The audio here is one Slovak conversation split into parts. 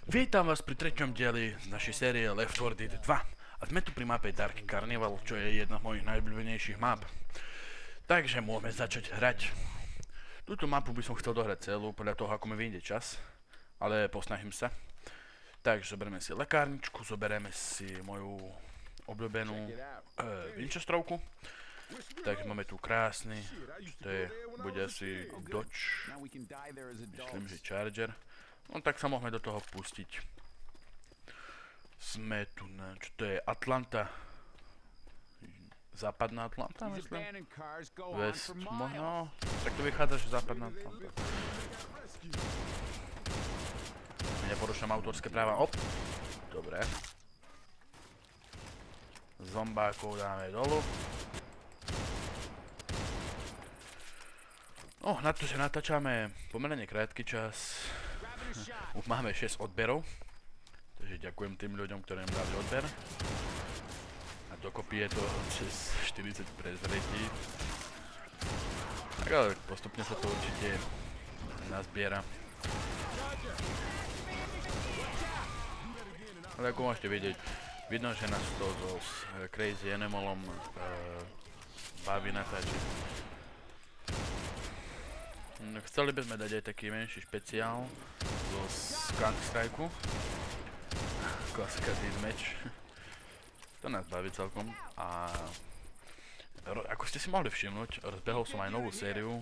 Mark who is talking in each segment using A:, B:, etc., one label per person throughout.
A: Vítam vás pri treťom dieli z našej série Left 4 Dead 2 a sme tu pri mape Dark Carnival, čo je jedna z mojich najobľúbenejších map. Takže môžeme začať hrať. Túto mapu by som chcel dohrať celú, podľa toho ako mi vyjde čas, ale posnažím sa. Takže zoberieme si lekárničku, zoberieme si moju obľúbenú Winchesterovku. Takže máme tu krásny, to je, bude asi Dodge, myslím, že Charger. No tak sa môžeme do toho pustiť. Sme tu na, čo to je, Atlanta. Západná Atlanta, myslím. West, no, tak to vychádza, že západná Atlanta. Neporušujem autorské práva, op. Dobre. Zombákov dáme dolu. No, na to, že natáčame pomerne krátky čas. Už máme 6 odberov. Takže ďakujem tým ľuďom, ktorí nám dali odber. A dokopy je to cez 40 prezretí. Tak ale postupne sa to určite nazbiera. Ale ako môžete vidieť, vidno, že nás to so Crazy Animalom baví natáčiť. Chceli by sme dať aj taký menší špeciál zo Skunk Strike-u. Klasika Deathmatch. To nás baví celkom. A ako ste si mohli všimnúť, rozbehol som aj novú sériu.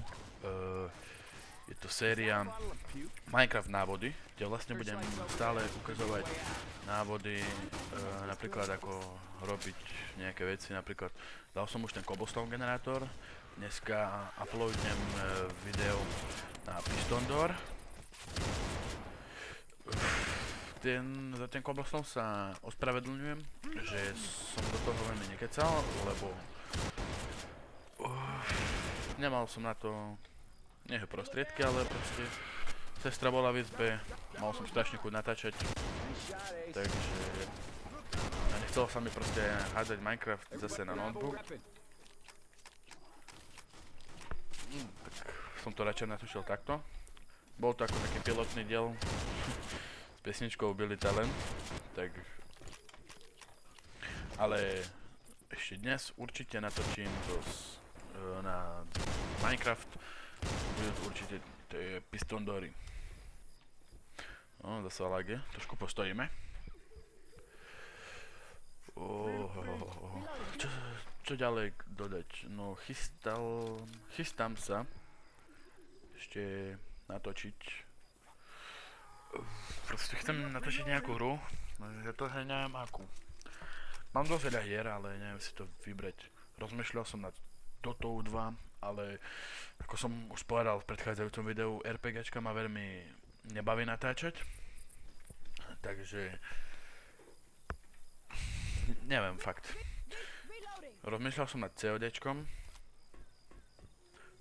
A: Je to séria Minecraft návody, kde vlastne budem stále ukazovať návody, napríklad ako robiť nejaké veci. Napríklad dal som už ten cobblestone generátor. Dneska uploadnem video na Piston Door. Za ten cobblestone sa ospravedlňujem, že som do toho veľmi nekecal, lebo nemal som na to nie prostriedky, ale proste sestra bola v izbe, mal som strašne chuť natáčať, takže nechcelo sa mi proste hádzať Minecraft zase na notebook. Tak som to radšej natočil takto. Bol to ako taký pilotný diel s pesničkou Billy Talent, tak ale ešte dnes určite natočím na Minecraft. Budú to určite tie Piston Doory. No, zase lage, trošku postojíme. Čo ďalej dodať? No, chystám sa ešte natočiť. Proste chcem natočiť nejakú hru, ja to neviem akú. Mám dosť veľa hier, ale neviem si to vybrať. Rozmýšľal som nad Dotou 2, ale ako som už povedal v predchádzajúcom videu, RPGčka ma veľmi nebaví natáčať. Takže neviem, fakt. Rozmýšľal som nad CODčkom.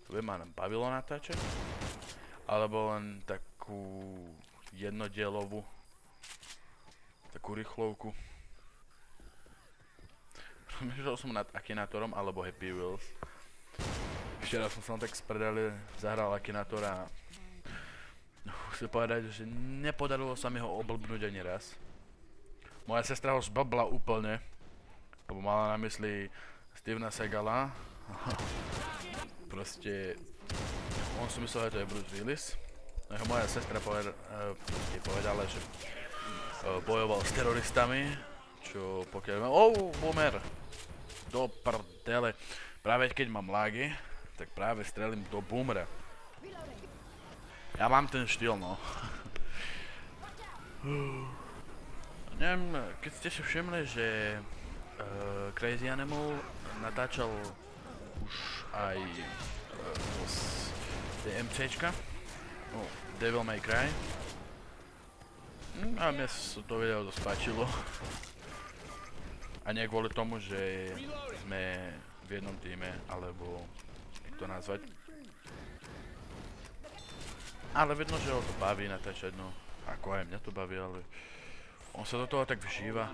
A: To by ma bavilo natáčať. Alebo len takú jednodielovú, takú rýchlovku. Rozmýšľal som nad Akinátorom alebo Happy Wheels. Včera som sa tak z prdeli zahral Akinator a musím povedať, že nepodarilo sa mi ho oblbnúť ani raz. Moja sestra ho zblbla úplne, lebo mala na mysli Stevena Segala. Proste on si myslel, že to je Bruce Willis. Moja sestra povedala, že bojoval s teroristami, čo pokiaľ boomer! Do prdele. Práve keď mám lagy, tak práve strelím do boomera. Ja mám ten štýl, no. Neviem, keď ste si všimli, že Crazy Animal natáčal už aj DMCčka, no, Devil May Cry. A mne sa to video dosť páčilo. A nie kvôli tomu, že sme v jednom týme, alebo jak to nazvať. Ale vidno, že ho to baví natáčať, no. Ako aj mňa to baví, ale on sa do toho tak vžíva.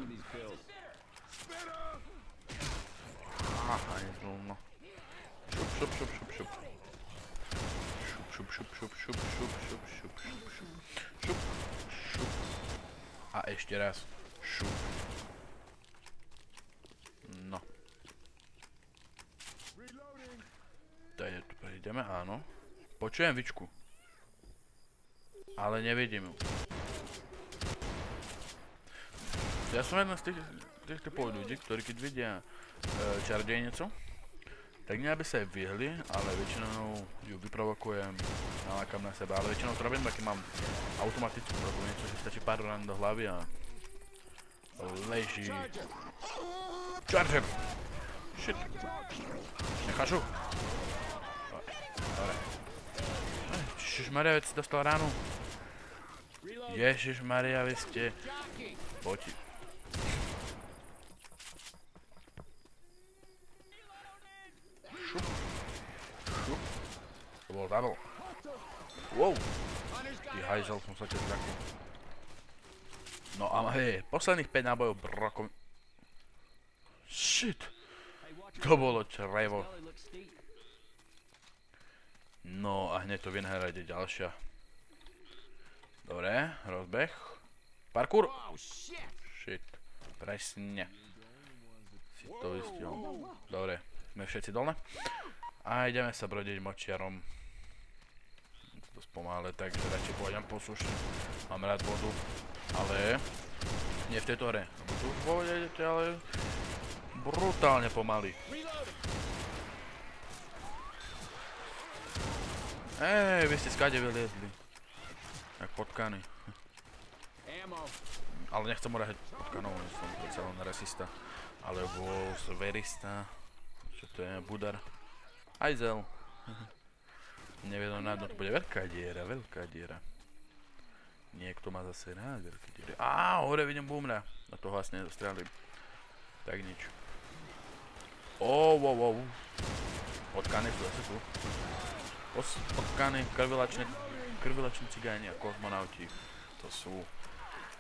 A: Aha, nezlom, no. Šup, šup, šup, šup, šup. Šup, šup, šup, šup, šup, šup, šup, šup, šup, šup, šup. A ešte raz. Šup. No. Tady tu prejdeme, áno. Počujem Vičku. Ale nevidím ju. Ja som jeden z tých typov ľudí, ktorí keď vidia čarodejnicu, tak nie aby sa jej vyhli, ale väčšinou ju vyprovokujem, nalákam na seba, ale väčšinou to robím, keď mám automatickú prokovnicu, že stačí pár rán do hlavy a leží. Charger! Shit! Necháš ju? Dobre. Ježišmaria, veď si dostal ránu. Ježišmaria, vy ste... Poď. Šup. Šup. To bol double. Wow. Ty hajzel, som sa ťa zľakol. No a hej, posledných 5 nábojov brokom... Shit. To bolo črevo. No a hneď to vynhra ide ďalšia. Dobre, rozbeh. Parkour. Shit. Presne. Si to vystihol. Dobre, sme všetci dole. A ideme sa brodiť močiarom. To spomále, takže radšej pôjdem po suši. Mám rád vodu. Ale nie v tejto hre. Lebo tu v vode idete, ale brutálne pomaly. Vy ste skade vyliezli. Jak potkany. Ale nechcem urahať potkanou, som predsa len rasista. Alebo zverista. Čo to je? Budar. Ajzel. Nevedom na dno, to bude veľká diera, veľká diera. Niekto má zase rád veľké diery. Hore vidím boomra. Na to vlastne dostrelím. Tak nič. Wow. Potkany sú zase tu. Potkany, krvilační cigáni a kozmonauti. To sú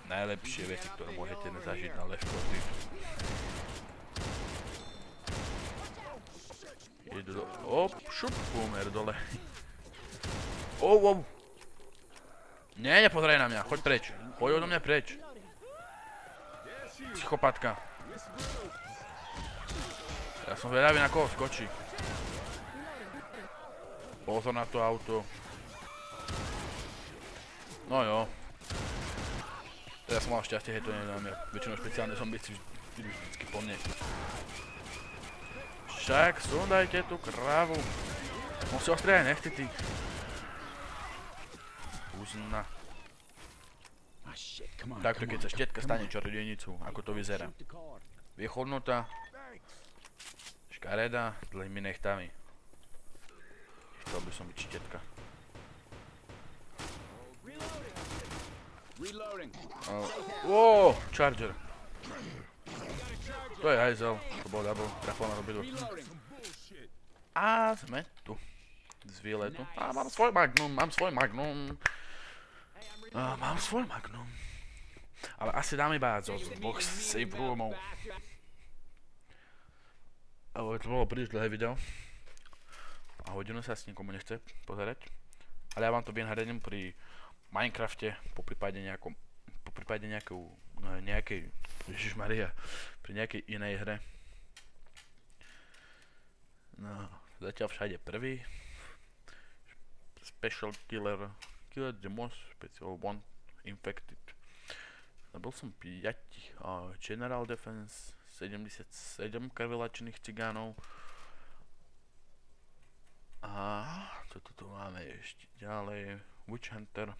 A: najlepšie veci, ktoré môžete zažiť na Left 4 Dead. Idú do... šup, boomer dole. Wow. Nie, nepozeraj na mňa, choď preč. Poď odo mňa preč. Psychopatka. Ja som vedavý, na koho skočí. Pozor na to auto. No jo. Ja som mal šťastie, hej, to neviem, väčšinou špeciálne zombici idú vždycky po mne. Však, sundajte tú krávu. On si ostriaj nechty, ty. Uzna. Takto, keď sa štietka stane čarodejnicu, ako to vyzerá. Vychodnutá. Škareda, s dlhými nechtami. Chcel by som byť štietka. Charger. To je hajzel, to bol double, trafol na obidvoch. A sme tu. Z výletu. Mám svoj magnum. Ale asi dám iba zo dvoch save roomov. Ale to bolo príliš dlhé video. A hodinu sa s nikomu nechce pozerať. Ale ja vám to vynhradím pri Minecrafte, poprípade nejakej, Ježišmaria, pri nejakej inej hre. No, zatiaľ všade prvý. Special Killer the most special one infected. Zabil som 5. General Defense, 77 krvilačných cigánov. A čo tu máme ešte ďalej? Witch Hunter.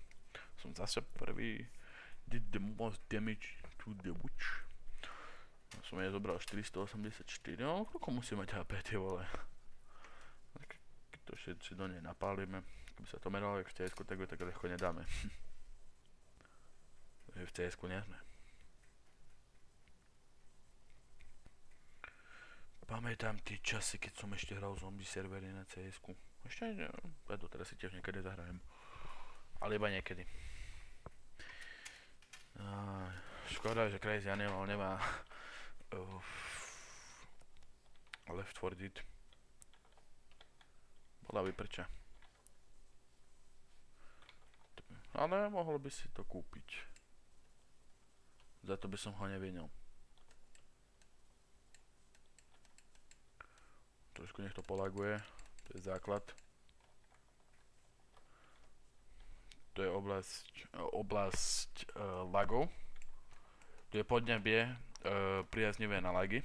A: Som zase prvý. Did the most damage to the witch. Som jej zobral 484. No, koľko musí mať HP, tie vole? Keď to všetci do nej napálime. Keby sa to meralo v CS-ku, tak ho tak ľahko nedáme. V CS-ku nie sme. Pamätám tie časy, keď som ešte hral zombie servery na CS-ku. Ešte ne, ja to teraz si tiež niekedy zahrajem. Ale iba niekedy. Škoda, že Crazy Animal nemá Left 4 Dead. Bola vyprča. Ale mohol by si to kúpiť. Za to by som ho nevinil. Trošku nech to polaguje. To je základ. To je oblasť lagov. Tu je podnebie priaznivé na lagy.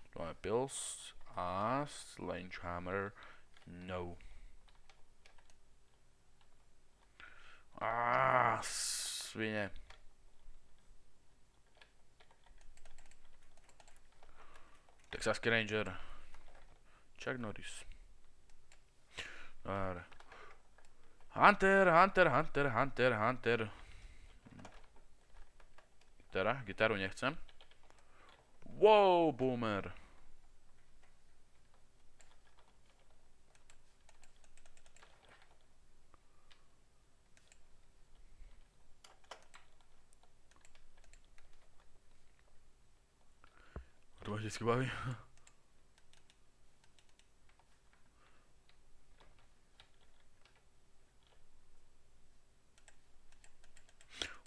A: Tu máme Pills a Sledgehammer. No. Svine. Texaský Ranger. Chuck Norris. Dobre. Hunter. Gitaru nechcem. Wow, boomer. To ma vždycky baví.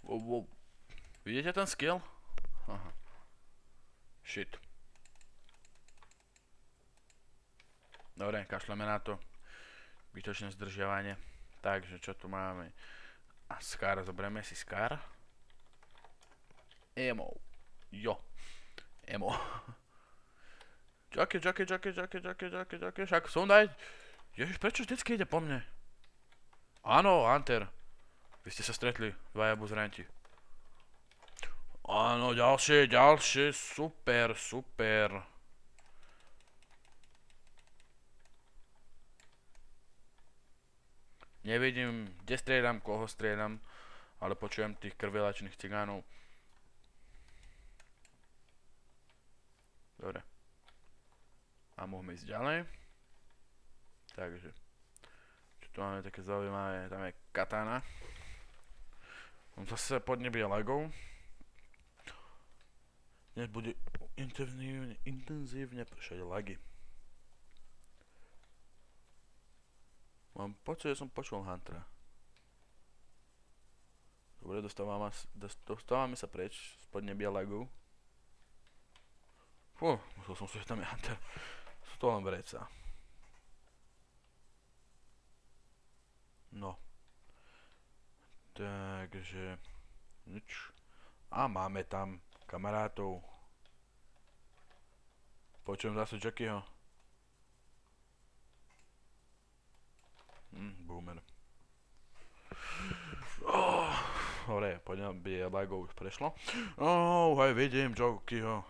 A: Wow. Vidíte ten skill? Aha. Shit. Dobre, kašleme na to. Bytočné zdržiavanie. Takže čo tu máme? A Scar, zoberieme si Scar. Emo. Jo. Emo. Jockey. Však sondaj. Ježiš, prečo vždycky ide po mne? Áno, Hunter. Vy ste sa stretli, dvaja buzranti. Áno, ďalšie, super. Nevidím, kde strieľam, koho strieľam, ale počujem tých krvielačných cigánov. Dobre. A môžeme ísť ďalej. Takže. Čo tu máme také zaujímavé, tam je katana. Mám zase podnebie lagov. Dnes bude intenzívne pršať lagy. Mám pocit, že som počul Huntera. Dobre, dostávame sa preč z podnebia lagov. Fú, musel som si, že tam je Hunter. Sú to len vreca. No. Takže nič. A máme tam kamarátov. Počujem zase Jockeyho. Boomer. Dobre, poďme, by lagov už prešlo. Hej, vidím Jockeyho.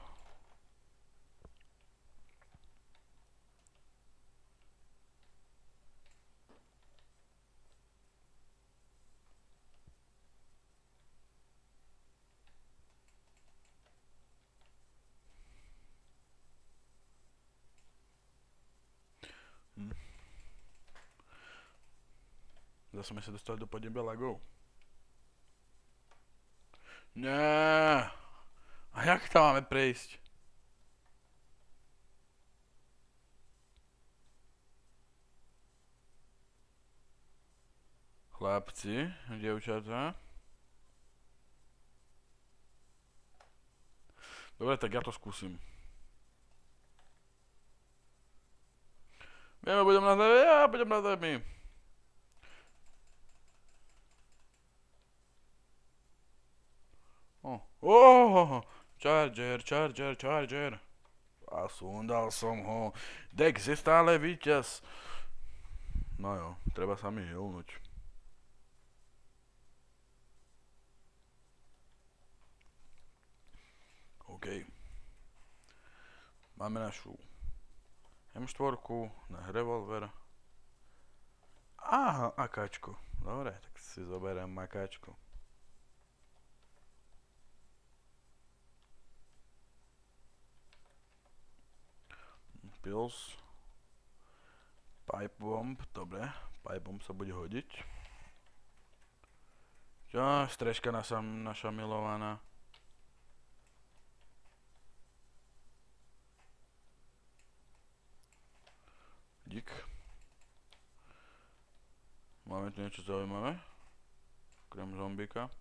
A: Zase sme sa dostali do podnebia lagov. Nie. A jak tam máme prejsť? Chlapci, dievčatá. Dobre, tak ja to skúsim. Ja budem na zemi. Charger. A sundal som ho. Dex je stále víťaz. No jo, treba sa mi hilnúť. OK. Máme našu M4, náš revolver. Aha, akáčko. Dobre, tak si zoberiem akáčko. Pills. Pipe bomb, dobre. Pipe bomb sa bude hodiť. Čo, strežka naša milovaná. Dík. Máme tu niečo zaujímavé. Okrem zombika.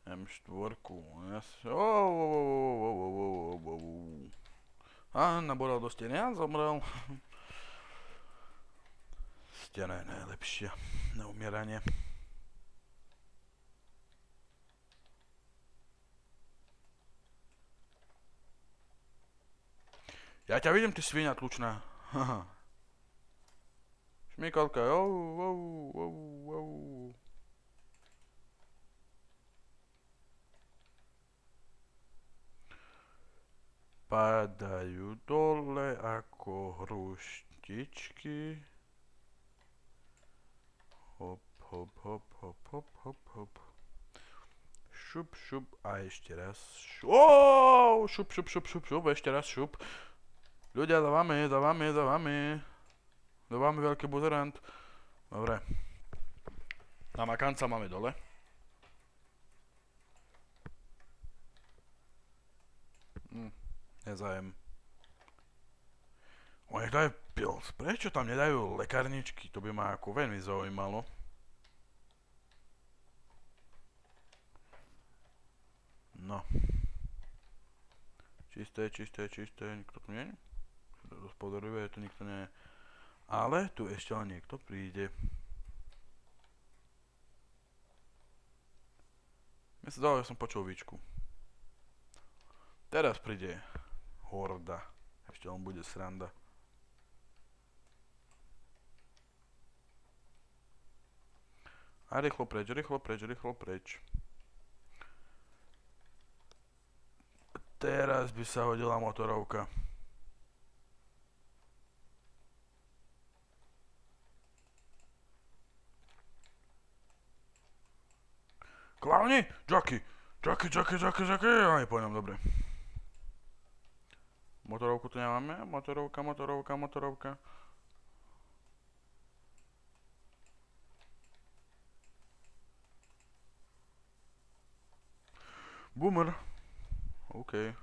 A: M4. A, nabodal do steny a zomrel. Stena je najlepšia na umieranie. Ja ťa vidím, ty svinia tlučná. Haha. Šmíkalka, Padajú dole ako hruštičky. Hop, hop, hop, hop, hop, hop, hop. Šup, šup a ešte raz. Šup, šup, šup, šup, šup, ešte raz šup. Ľudia, dávame. Dávame veľký buzerant. Dobre. Namakanca máme dole. Nezájem. Oni dajú pils. Prečo tam nedajú lekárničky? To by ma ako veľmi zaujímalo. No. Čisté. Nikto tu nie je? Hospodaruje, tu nikto nie je. Ale tu ešte len niekto príde. Mne sa dalo, ja som počul výčku. Teraz príde horda. Ešte len bude sranda. A rýchlo preč. Teraz by sa hodila motorovka. Klauni! Jockey! Aj po ňom, dobre. Motorovku tu nemáme. Motorovka. Boomer. OK.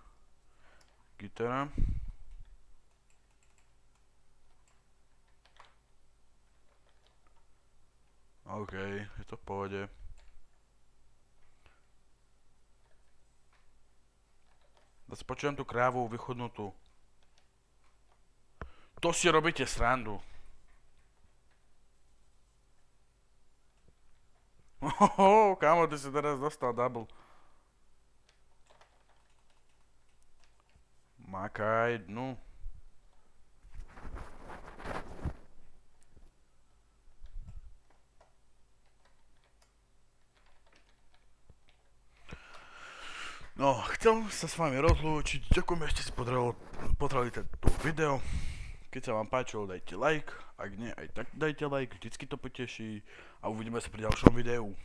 A: Gitara. OK, je to v pohode. Zase počujem tú krávu vychodnutú. To si robíte srandu. Kámo, ty si teraz dostal double. Makaj dnu. No, chcel sa s vami rozlúčiť. Ďakujem, že ste si pozreli tento video. Keď sa vám páčilo, dajte like. Ak nie, aj tak dajte like. Vždycky to poteší. A uvidíme sa pri ďalšom videu.